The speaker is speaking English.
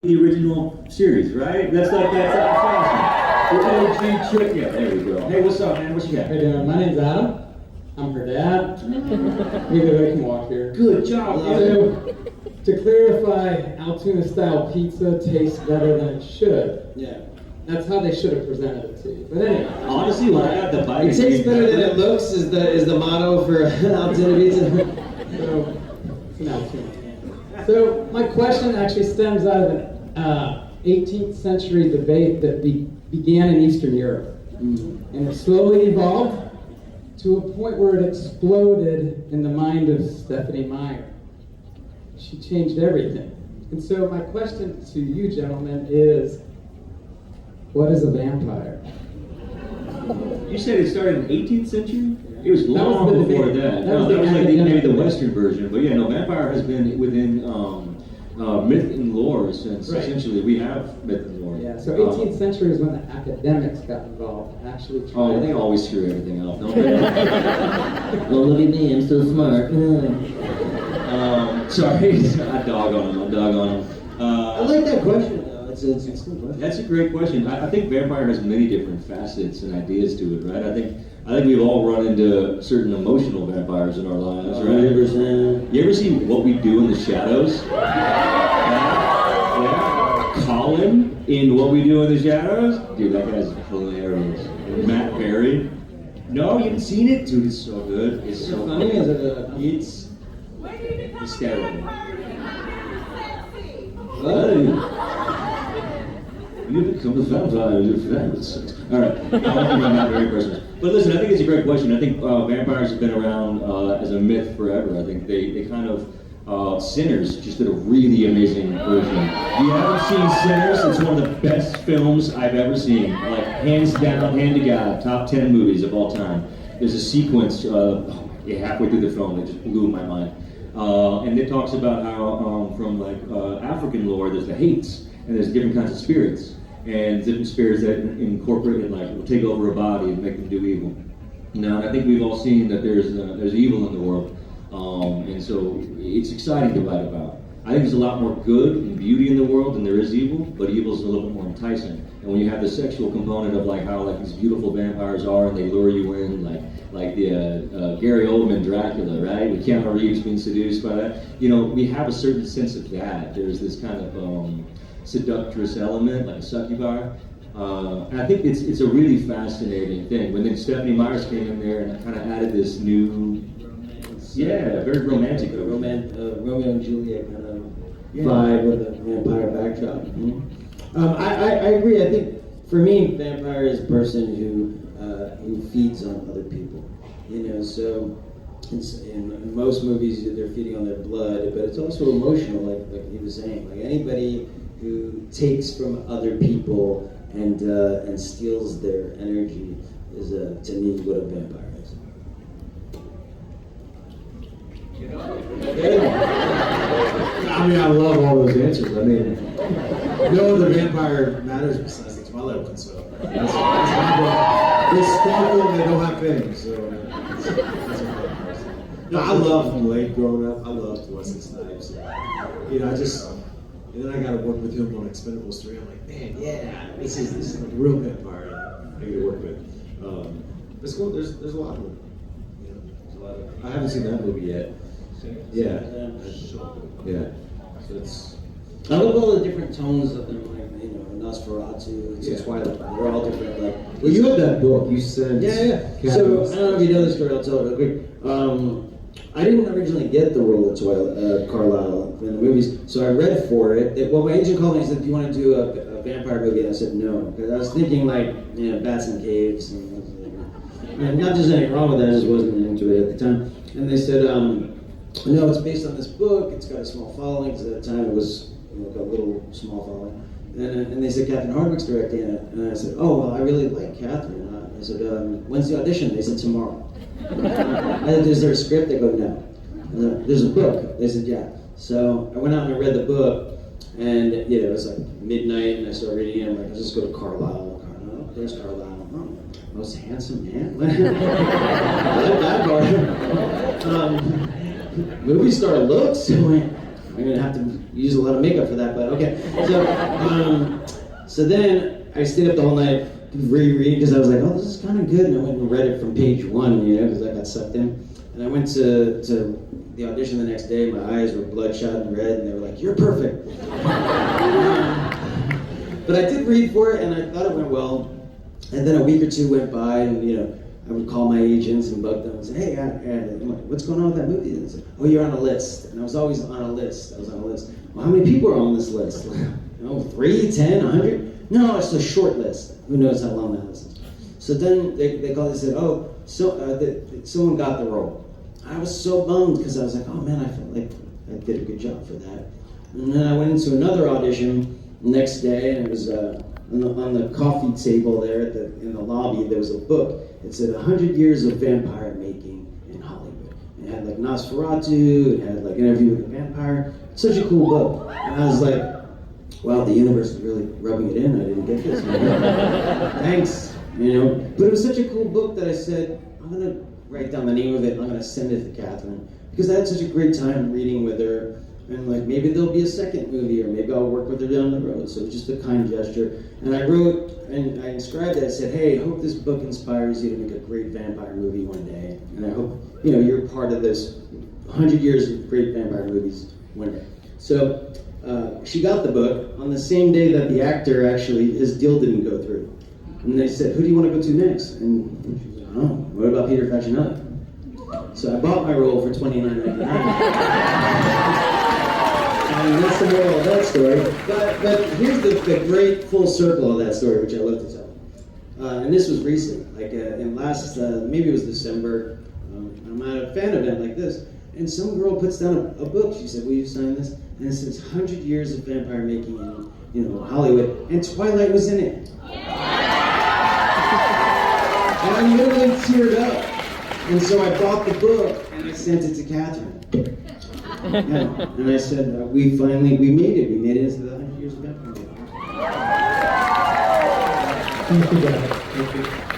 the original series, right? That's awesome. The OG chick. Yeah, there we go. Hey, what's up, man? What you got? Hey, doing? My name's Adam. I'm her dad. Maybe I can walk here. Good job. So, to clarify, Altoona style pizza tastes better than it should. Yeah. That's how they should have presented it to you. But anyway. Honestly, when I got the bite, It tastes better than it looks is the motto for Altoona pizza. So, it's an Altoona. So my question actually stems out of an 18th century debate that began in Eastern Europe. And it slowly evolved to a point where it exploded in the mind of Stephanie Meyer. She changed everything. And so my question to you gentlemen is, what is a vampire? You said it started in the 18th century? It was long the before debate. that. That was That was like academic maybe the debate. Western version. But yeah, no, vampire has been within myth and lore since essentially we have myth and lore. Yeah, so 18th century is when the academics got involved and actually tried. Oh, they always screw everything up, don't they? Well, look at me, I'm so smart. Sorry, I dog on him. I like that question, though. It's a good question. That's a great question. I think vampire has many different facets and ideas to it, right? I think we've all run into certain emotional vampires in our lives, right? 100%. You ever see What We Do in the Shadows? Yeah. Colin in What We Do in the Shadows? Dude, that guy's hilarious. Matt Perry. No, you haven't seen it? Dude, it's so good. It's so funny. funny. Is it It's hysterical. You become a vampire, you're fabulous. All right, I'm not very personal. But listen, I think it's a great question. I think vampires have been around as a myth forever. I think they kind of, Sinners just did a really amazing version. If you haven't seen Sinners, it's one of the best films I've ever seen. Like, hands down, hand to God, top 10 movies of all time. There's a sequence halfway through the film that just blew my mind. And it talks about how from African lore, there's the hates, and there's different kinds of spirits, and different spirits that incorporate and will take over a body and make them do evil. Now, I think we've all seen that there's evil in the world, and so it's exciting to write about. I think there's a lot more good and beauty in the world than there is evil, but evil is a little bit more enticing. And when you have the sexual component of how these beautiful vampires are, and they lure you in, like the Gary Oldman Dracula, right? With Keanu Reeves being seduced by that. You know, we have a certain sense of that. There's this kind of seductress element, like a succubi. And I think it's a really fascinating thing. When then Stephanie Myers came in there and kind of added this new, very romantic. Romeo and Juliet kind of vibe with a vampire backdrop. I agree. I think for me, vampire is a person who feeds on other people. You know, so in most movies they're feeding on their blood, but it's also emotional, like he was saying. Like anybody who takes from other people and steals their energy is to me what a vampire is. I mean, I love all those answers. I mean, no other vampire matters besides the Twilight one, so that's they sparkle and they don't have fangs, so that's no, I love from late growing up. I loved Wesley Snipes. You know, and then I got to work with him on Expendables 3. I'm like, man, yeah, this is like a real vampire I get to work with. But it's cool. There's a lot of them. You know, there's a lot of. I haven't seen that movie yet. Yeah. Yeah. So it's. I love all the different tones of them, like, you know, Nosferatu, it's Twilight. They're all different. Like, Well, you have that book. You said. Yeah. So I don't know if you know this story. I'll tell it real quick. I didn't originally get the role of Carlisle in the movies, so I read for it. Well, my agent called me and said, "Do you want to do a vampire movie?" And I said no, because I was thinking bats and caves, and not just anything wrong with that. I just wasn't into it at the time. And they said, "No, it's based on this book. It's got a small following." Because at the time it was a little small following. And they said Catherine Hardwicke's directing it, and I said, "Oh well, I really like Catherine." I said, "When's the audition?" They said, "Tomorrow." I said, "Is there a script?" They go, "No." I said, "There's a book." They said, "Yeah." So I went out and I read the book, and it was like midnight, and I started reading it. I'm like, "Let's just go to Carlisle." Oh, there's Carlisle. Oh, most handsome man. I like that part. Movie star looks. I'm gonna have to use a lot of makeup for that, but okay. So then I stayed up the whole night rereading because I was like, oh, this is kind of good, and I went and read it from page 1, you know, because I got sucked in. And I went to the audition the next day. My eyes were bloodshot and red, and they were like, "You're perfect." But I did read for it, and I thought it went well. And then a week or two went by, and you know, I would call my agents and bug them and say, "Hey, I'm like, what's going on with that movie?" And they said, "Oh, you're on a list." And I was always on a list. I was on a list. Well, how many people are on this list? Oh, 3, 10, 100? No, it's a short list. Who knows how long that list is? So then they called and said, "Oh, someone got the role." I was so bummed because I was like, "Oh man, I felt like I did a good job for that." And then I went into another audition the next day, and it was on the coffee table there in the lobby. There was a book. It said 100 Years of Vampire Making in Hollywood. It had like Nosferatu. It had like Interview with a Vampire. Such a cool book. And I was like, wow, the universe is really rubbing it in. I didn't get this. Thanks. You know, but it was such a cool book that I said, I'm gonna write down the name of it. I'm gonna send it to Catherine because I had such a great time reading with her, and like maybe there'll be a second movie, or maybe I'll work with her down the road. So it was just a kind gesture. And I wrote and I inscribed it. I said, hey, I hope this book inspires you to make a great vampire movie one day, and I hope you're part of this 100 years of great vampire movies one day. So she got the book on the same day that the actor his deal didn't go through. And they said, who do you want to go to next? And she was like, oh, what about Peter Facinelli? So I bought my role for $29.99. And that's the moral of that story. But here's the great full circle of that story, which I love to tell. And this was recent, like in last, maybe it was December. I'm at a fan event like this, and some girl puts down a book. She said, will you sign this? And it says 100 Years of Vampire Making in Hollywood. And Twilight was in it. And I literally teared up. And so I bought the book and I sent it to Catherine. Yeah. And I said, we made it. We made it into the 100 Years of Vampire. Thank you, guys. Thank you.